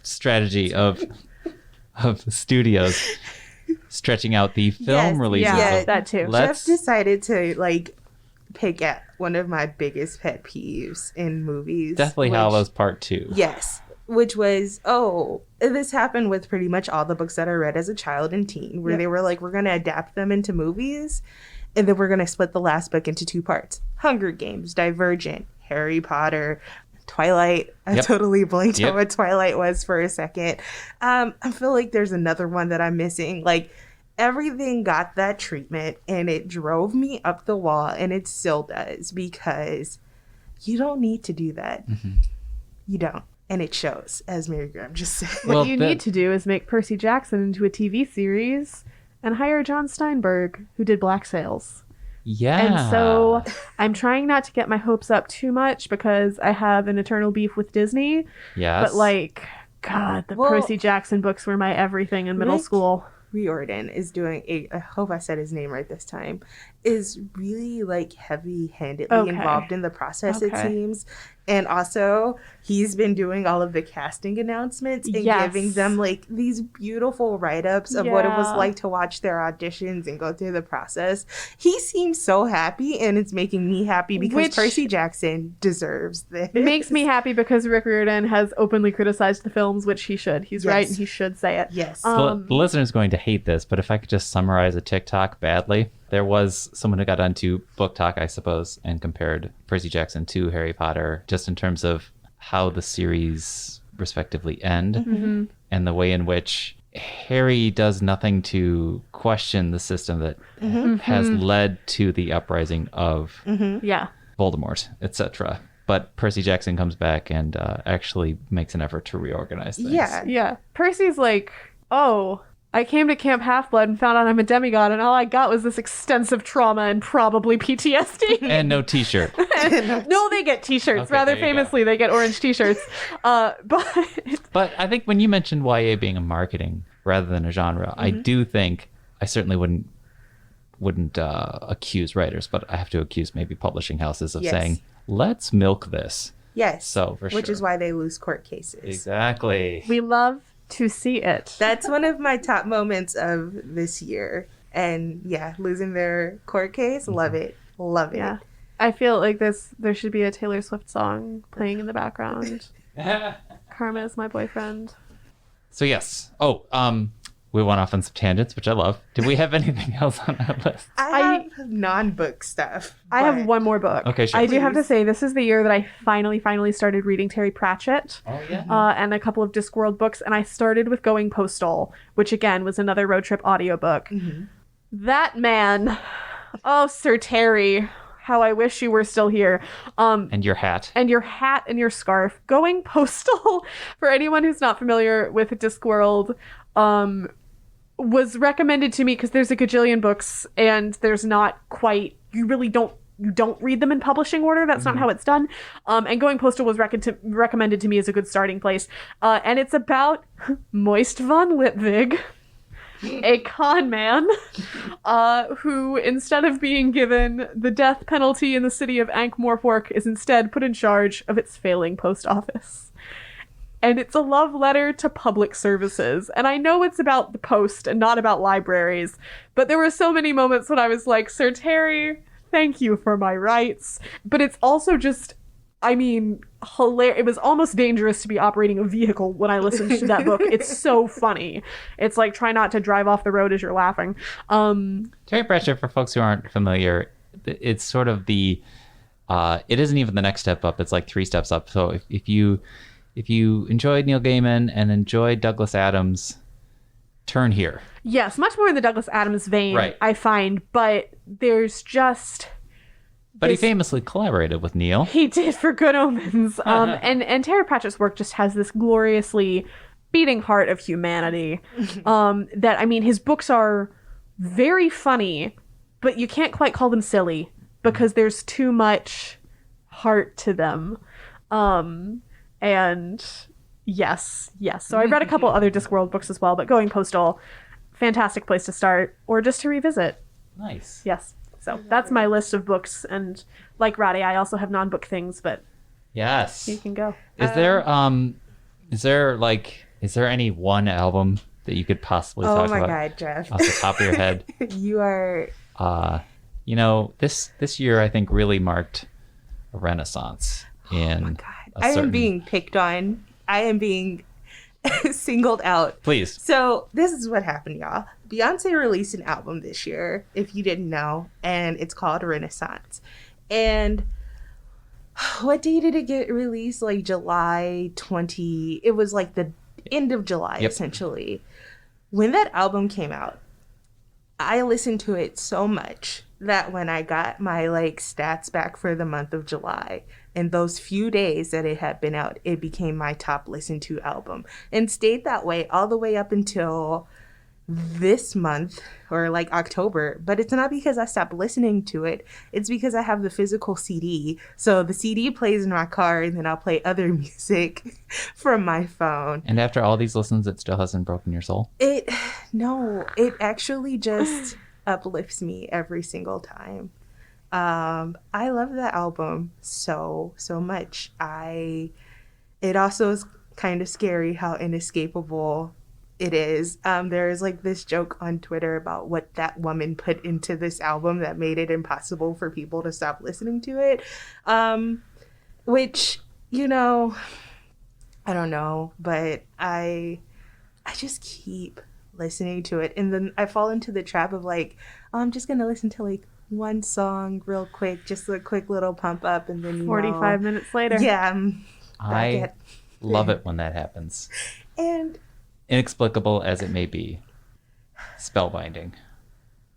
strategy of studios stretching out the film releases. Yeah, that too. Jeff decided to pick at one of my biggest pet peeves in movies. Deathly Hallows Part 2. Yes. Which was, this happened with pretty much all the books that I read as a child and teen, where they were like, we're going to adapt them into movies, and then we're going to split the last book into 2 parts. Hunger Games, Divergent, Harry Potter, Twilight. I totally blanked on what Twilight was for a second. I feel like there's another one that I'm missing. Like, everything got that treatment, and it drove me up the wall, and it still does, because you don't need to do that. You don't. And it shows, as Mary Graham just said. What you need to do is make Percy Jackson into a TV series and hire John Steinberg, who did Black Sails. Yeah. And so I'm trying not to get my hopes up too much because I have an eternal beef with Disney. Yes. But God, the Percy Jackson books were my everything in middle school. Riordan is doing I hope I said his name right this time, is really heavy-handedly involved in the process, it seems. And also, he's been doing all of the casting announcements and giving them like these beautiful write-ups of what it was like to watch their auditions and go through the process. He seems so happy, and it's making me happy because Percy Jackson deserves this. Makes me happy because Rick Riordan has openly criticized the films, which he should. He's right, and he should say it. Yes. The listener's going to hate this, but if I could just summarize a TikTok badly. There was someone who got onto Book Talk, I suppose, and compared Percy Jackson to Harry Potter just in terms of how the series respectively end and the way in which Harry does nothing to question the system that has led to the uprising of Voldemort, etc. But Percy Jackson comes back and actually makes an effort to reorganize things. Yeah. Percy's like, oh, I came to Camp Half-Blood and found out I'm a demigod, and all I got was this extensive trauma and probably PTSD. And no t-shirt. No, they get t-shirts. Okay, Rather famously, they get orange t-shirts. But I think when you mentioned YA being a marketing rather than a genre, I do think I certainly wouldn't accuse writers, but I have to accuse maybe publishing houses of saying, let's milk this. Yes. So for which is why they lose court cases. Exactly. We love to see it. That's one of my top moments of this year. And losing their court case, love it. Love it. Yeah. I feel like there should be a Taylor Swift song playing in the background. Karma is my boyfriend. So yes. We went off on some tangents, which I love. Did we have anything else on that list? I have non-book stuff. I have one more book. Okay, sure. I do have to say, this is the year that I finally started reading Terry Pratchett. Oh, yeah. And a couple of Discworld books. And I started with Going Postal, which again was another road trip audiobook. That man, Sir Terry, how I wish you were still here. And your hat. And your hat and your scarf. Going Postal, for anyone who's not familiar with Discworld, was recommended to me because there's a gajillion books and there's not quite, you don't read them in publishing order. That's not how it's done. And Going Postal was recommended to me as a good starting place. And it's about Moist von Litvig, a con man, who instead of being given the death penalty in the city of Ankh-Morpork is instead put in charge of its failing post office. And it's a love letter to public services. And I know it's about the post and not about libraries, but there were so many moments when I was like, Sir Terry, thank you for my rights. But it's also just, hilarious. It was almost dangerous to be operating a vehicle when I listened to that book. It's so funny. It's like, try not to drive off the road as you're laughing. Terry Pratchett, for folks who aren't familiar, it's sort of it isn't even the next step up. It's like 3 steps up. So if you enjoyed Neil Gaiman and enjoyed Douglas Adams, turn here. Yes, much more in the Douglas Adams vein, right. I find, but there's just... But he famously collaborated with Neil. He did for Good Omens. And Terry Pratchett's work just has this gloriously beating heart of humanity. His books are very funny, but you can't quite call them silly because there's too much heart to them. And yes. So I read a couple other Discworld books as well, but Going Postal, fantastic place to start, or just to revisit. Nice. Yes. So that's my list of books, and like Rodi, I also have non-book things, but yes, you can go. Is there any one album that you could possibly talk about? Oh my God, Jeff. Off the top of your head? You are... this year I think really marked a renaissance in... Oh my God. I am being picked on. I am being singled out. Please. So this is what happened, y'all. Beyonce released an album this year, if you didn't know, and it's called Renaissance. And what day did it get released? Like July 20. It was like the end of July, essentially. When that album came out, I listened to it so much that when I got my stats back for the month of July, and those few days that it had been out, it became my top listened to album and stayed that way all the way up until this month or October. But it's not because I stopped listening to it. It's because I have the physical CD. So the CD plays in my car and then I'll play other music from my phone. And after all these listens, it still hasn't broken your soul? It actually just uplifts me every single time. I love that album so much. It also is kind of scary how inescapable it is. There is like this joke on Twitter about what that woman put into this album that made it impossible for people to stop listening to it. Which, you know, I don't know, but I just keep listening to it, and then I fall into the trap of like, oh, I'm just gonna listen to like one song real quick, just a quick little pump up, and then 45 minutes later. Yeah, I love it when that happens. And inexplicable as it may be, spellbinding.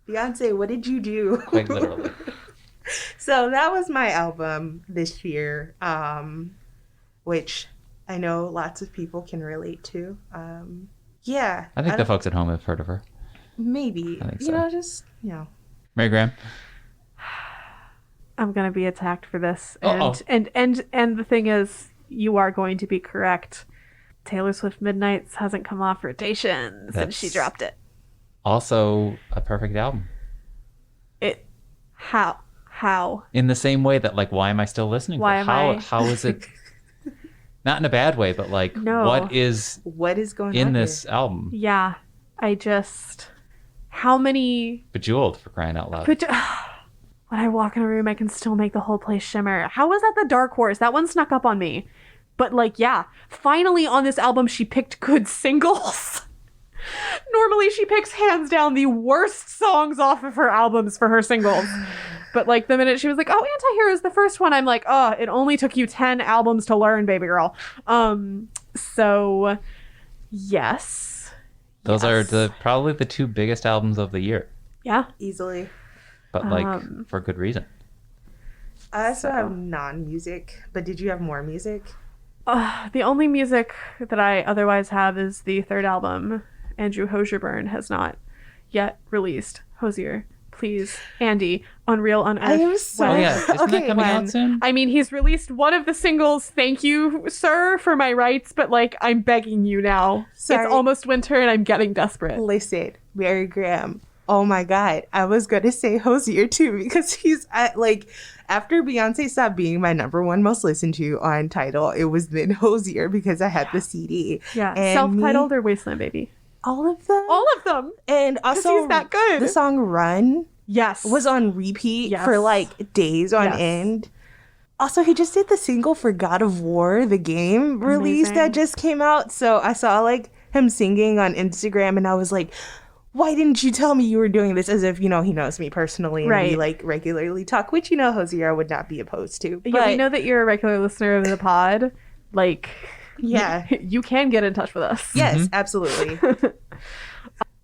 Beyonce, what did you do? Quite literally. So that was my album this year, which I know lots of people can relate to. Yeah. I think the folks at home have heard of her. Maybe. I think so. You know, just, you know. Mary Graham? I'm going to be attacked for this. And the thing is, you are going to be correct. Taylor Swift Midnights hasn't come off rotation since she dropped it. Also a perfect album. How? In the same way that, like, why am I still listening? How is it? Not in a bad way, but like, no. What is going on in this album? Yeah, how many Bejeweled, for crying out loud. when I walk in a room, I can still make the whole place shimmer. How was that the dark horse? That one snuck up on me. But like, yeah, finally on this album, she picked good singles. Normally she picks hands down the worst songs off of her albums for her singles. But like the minute she was like, oh, Anti-Hero is the first one, I'm like, oh, it only took you 10 albums to learn, baby girl. So yes. Those are probably the two biggest albums of the year. Yeah. Easily. But like for good reason. I also have non-music, but did you have more music? The only music that I otherwise have is the third album. Andrew Hosierburn has not yet released. Hosier, please, Andy, Unreal on Earth. I am so Isn't that coming out soon? I mean, he's released one of the singles. Thank you, sir, for my rights, but like, I'm begging you now. Sorry. It's almost winter and I'm getting desperate. Listen, Mary Graham. Oh my God, I was gonna say Hosier too, because he's like, after Beyonce stopped being my number one most listened to on Tidal, it was then Hosier because I had the CD. Yeah, and self-titled or Wasteland Baby? All of them. All of them. And also, he's that good. The song Run Yes. was on repeat Yes. for like days on end. Also, he just did the single for God of War, the game release that just came out. So I saw like him singing on Instagram and I was like, why didn't you tell me you were doing this? As if, you know, he knows me personally and we like regularly talk, which, you know, Hosier would not be opposed to. But yeah, we know that you're a regular listener of the pod. Like, yeah, you can get in touch with us. Yes, absolutely.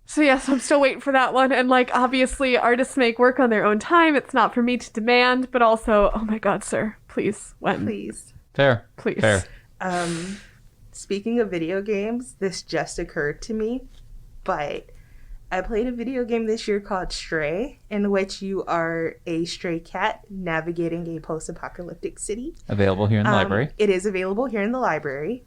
So yes, I'm still waiting for that one. And like, obviously artists make work on their own time. It's not for me to demand, but also, oh my God, sir, please, when? Please. Fair. Please. Fair. Speaking of video games, this just occurred to me, but I played a video game this year called Stray, in which you are a stray cat navigating a post-apocalyptic city. Available here in the library. It is available here in the library.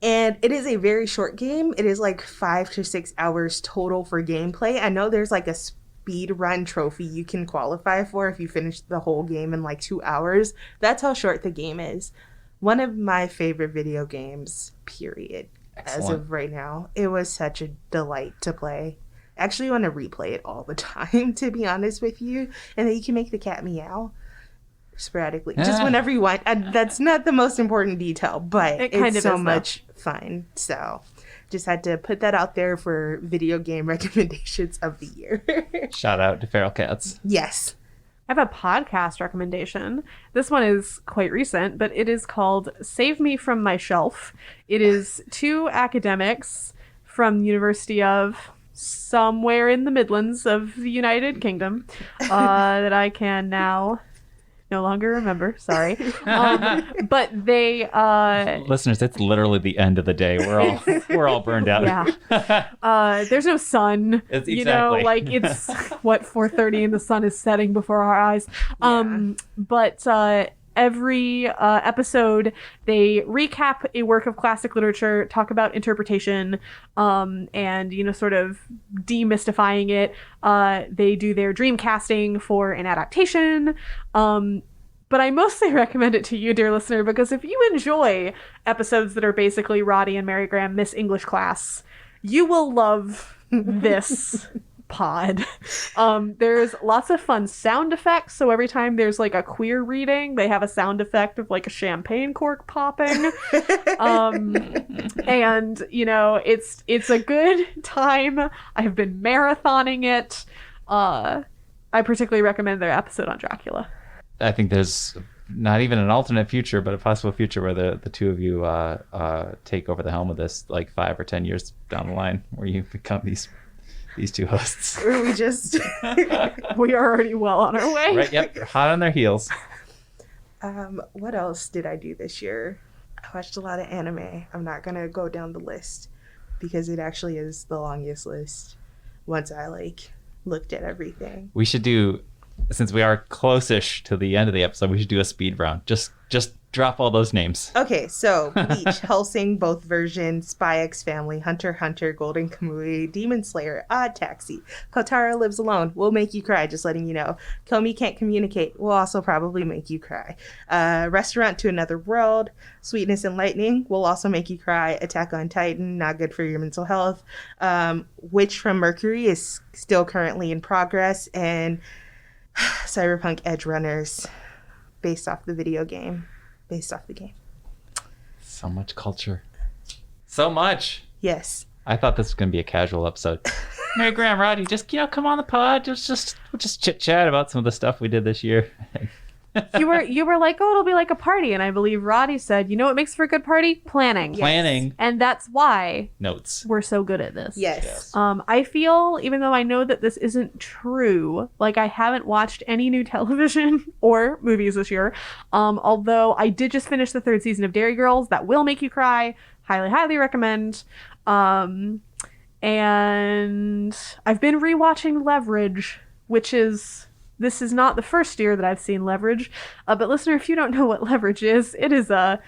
And it is a very short game. It is like 5 to 6 hours total for gameplay. I know there's like a speed run trophy you can qualify for if you finish the whole game in like 2 hours. That's how short the game is. One of my favorite video games, period. Excellent. As of right now. It was such a delight to play. I actually want to replay it all the time, to be honest with you. And then you can make the cat meow sporadically. Just whenever you want. That's not the most important detail, but it's so much fun. So just had to put that out there for video game recommendations of the year. Shout out to Feral Cats. Yes. I have a podcast recommendation. This one is quite recent, but it is called Save Me From My Shelf. It is 2 academics from the University of somewhere in the Midlands of the United Kingdom that I can now no longer remember. Sorry. But they listeners, it's literally the end of the day. We're all burned out. Yeah. There's no sun. You know, like it's what 4:30 and the sun is setting before our eyes. But every episode, they recap a work of classic literature, talk about interpretation, and, you know, sort of demystifying it. They do their dream casting for an adaptation. But I mostly recommend it to you, dear listener, because if you enjoy episodes that are basically Rodi and Mary Graham Miss English Class, you will love this pod. There's lots of fun sound effects. So every time there's like a queer reading, they have a sound effect of like a champagne cork popping. And, you know, it's a good time. I have been marathoning it. I particularly recommend their episode on Dracula. I think there's not even an alternate future, but a possible future where the two of you take over the helm of this, like 5 or 10 years down the line, where you become these two hosts. Or we just we are already well on our way. Right? Yep. Hot on their heels. What else did I do this year? I watched a lot of anime. I'm not gonna go down the list because it actually is the longest list once I like looked at everything. We should do, since we are close-ish to the end of the episode, we should do a speed round. Just drop all those names. Okay, so Bleach, Hellsing, both versions, Spy X Family, Hunter x Hunter, Golden Kamuy, Demon Slayer, Odd Taxi, Kotaro Lives Alone, will make you cry, just letting you know. Kill Me Can't Communicate, will also probably make you cry. Restaurant to Another World, Sweetness and Lightning, will also make you cry. Attack on Titan, not good for your mental health. Witch from Mercury is still currently in progress, and Cyberpunk Edge Runners, based off the game. So much culture. So much. Yes. I thought this was going to be a casual episode. Mary Graham, Rodi, just, you know, come on the pod. We'll just chit chat about some of the stuff we did this year. You were like, oh, it'll be like a party. And I believe Rodi said, you know what makes for a good party? Planning. Planning. And that's why Notes. we're so good at this. Yes. I feel, even though I know that this isn't true, like I haven't watched any new television or movies this year. Although I did just finish the 3rd season of Dairy Girls. That will make you cry. Highly, highly recommend. And I've been rewatching Leverage, which is... This is not the first year that I've seen Leverage, but listener, if you don't know what Leverage is, it is a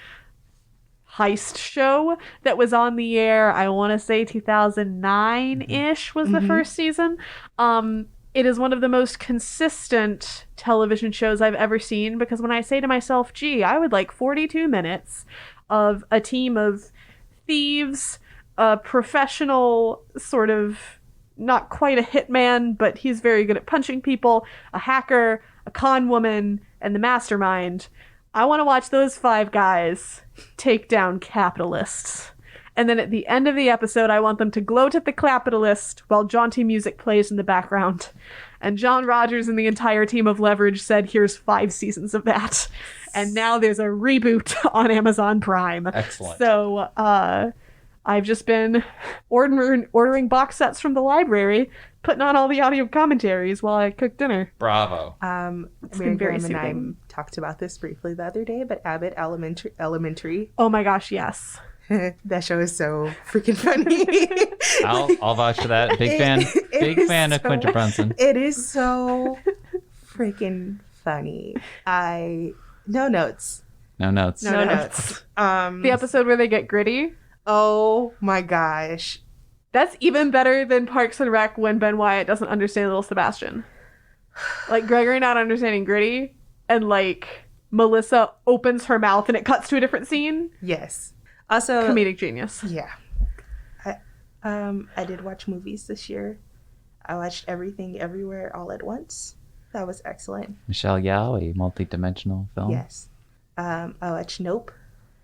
heist show that was on the air, I want to say 2009-ish was the first season. It is one of the most consistent television shows I've ever seen, because when I say to myself, gee, I would like 42 minutes of a team of thieves, a professional sort of... not quite a hitman, but he's very good at punching people, a hacker, a con woman, and the mastermind. I want to watch those 5 guys take down capitalists. And then at the end of the episode, I want them to gloat at the capitalist while jaunty music plays in the background. And John Rogers and the entire team of Leverage said, here's 5 seasons of that. And now there's a reboot on Amazon Prime. Excellent. So, I've just been ordering box sets from the library, putting on all the audio commentaries while I cook dinner. Bravo. Mary Graham and I talked about this briefly the other day, but Abbott Elementary. Oh my gosh, yes. That show is so freaking funny. I'll vouch for that. Big fan of Quinta Brunson. It is so freaking funny. No notes. No notes. No notes. The episode where they get gritty. Oh my gosh. That's even better than Parks and Rec when Ben Wyatt doesn't understand Little Sebastian. Like Gregory not understanding Gritty, and like Melissa opens her mouth and it cuts to a different scene. Yes. Also, comedic genius. Yeah. I did watch movies this year. I watched Everything Everywhere All at Once. That was excellent. Michelle Yeoh, a multi-dimensional film. Yes. I watched Nope.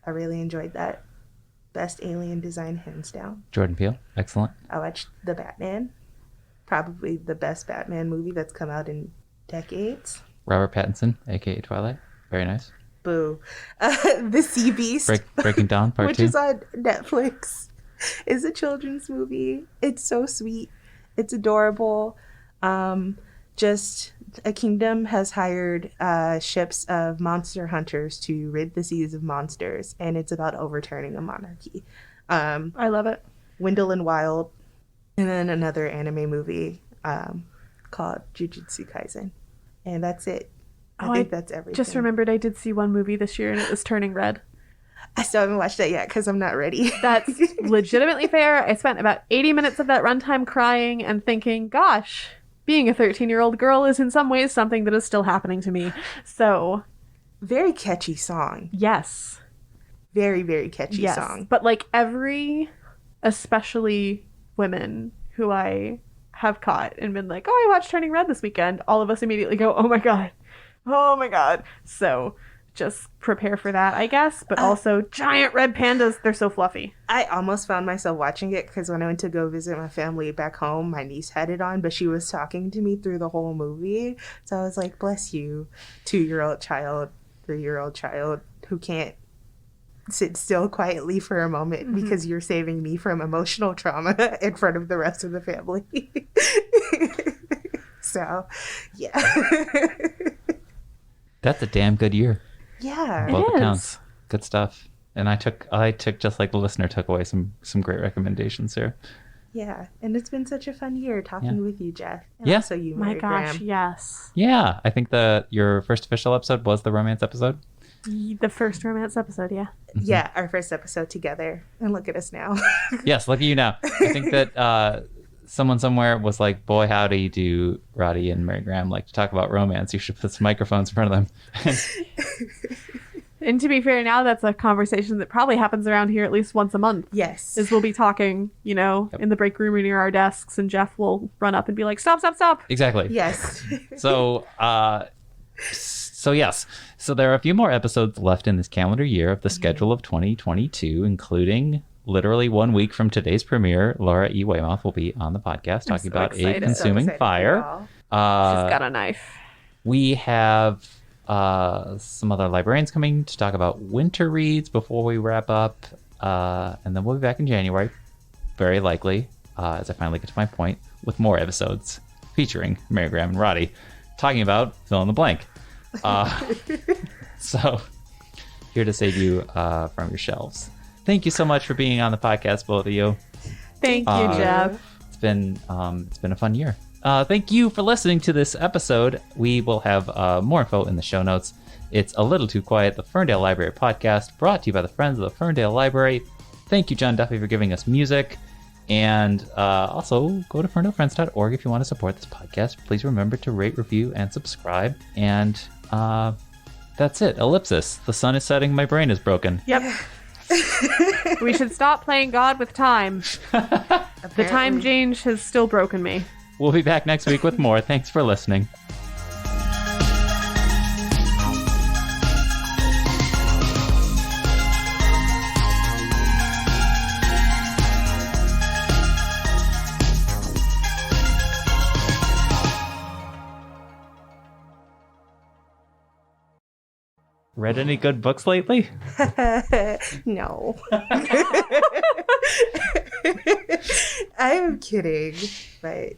I really enjoyed that. Best alien design, hands down. Jordan Peele, excellent. I watched The Batman. Probably the best Batman movie that's come out in decades. Robert Pattinson, aka Twilight. Very nice. Boo. The Sea Beast. Breaking Dawn, Part 2. Which is on Netflix. Is a children's movie. It's so sweet. It's adorable. Just a kingdom has hired ships of monster hunters to rid the seas of monsters, and it's about overturning a monarchy. I love it. Wendell and Wild, and then another anime movie called Jujutsu Kaisen, and that's it. I think that's everything. Just remembered I did see one movie this year and it was Turning Red. I still haven't watched that yet because I'm not ready. That's legitimately fair. I spent about 80 minutes of that runtime crying and thinking, gosh, being a 13-year-old girl is in some ways something that is still happening to me. So, very catchy song. Yes. Very, very catchy song. But like especially women who I have caught and been like, oh, I watched Turning Red this weekend. All of us immediately go, oh my God. Oh my God. So just prepare for that, I guess. But also giant red pandas. They're so fluffy. I almost found myself watching it because when I went to go visit my family back home, my niece had it on, but she was talking to me through the whole movie. So I was like, bless you, 2-year-old child, 3-year-old child who can't sit still quietly for a moment because you're saving me from emotional trauma in front of the rest of the family. So, yeah. That's a damn good year. Yeah. Both accounts. Good stuff. And I took just like the listener took away some great recommendations here. Yeah. And it's been such a fun year talking with you, Jeff. And yeah. also you, Mary Graham. Yes. Yeah. I think your first official episode was the romance episode. The first romance episode, yeah. Yeah, our first episode together. And look at us now. Yes, look at you now. I think that someone somewhere was like, boy, howdy do Rodi and Mary Graham like to talk about romance. You should put some microphones in front of them. And to be fair, now that's a conversation that probably happens around here at least once a month. Yes. Is we'll be talking, in the break room or near our desks, and Jeff will run up and be like, stop. Exactly. Yes. So yes. So there are a few more episodes left in this calendar year of the schedule of 2022, including literally 1 week from today's premiere. Laura E. Weymouth will be on the podcast talking about A Consuming Fire. She's got a knife. We have some other librarians coming to talk about winter reads before we wrap up. And then we'll be back in January, very likely, as I finally get to my point, with more episodes featuring Mary Graham and Rodi talking about fill in the blank. So here to save you from your shelves. Thank you so much for being on the podcast, both of you. Thank you, Jeff. It's been a fun year. Thank you for listening to this episode. We will have more info in the show notes. It's A Little Too Quiet, the Ferndale Library podcast, brought to you by the Friends of the Ferndale Library. Thank you, John Duffy, for giving us music. And also, go to ferndalefriends.org if you want to support this podcast. Please remember to rate, review, and subscribe. And that's it. Ellipsis. The sun is setting. My brain is broken. Yep. We should stop playing God with time. The time change has still broken me. We'll be back next week with more. Thanks for listening. Read any good books lately? No. I'm kidding, but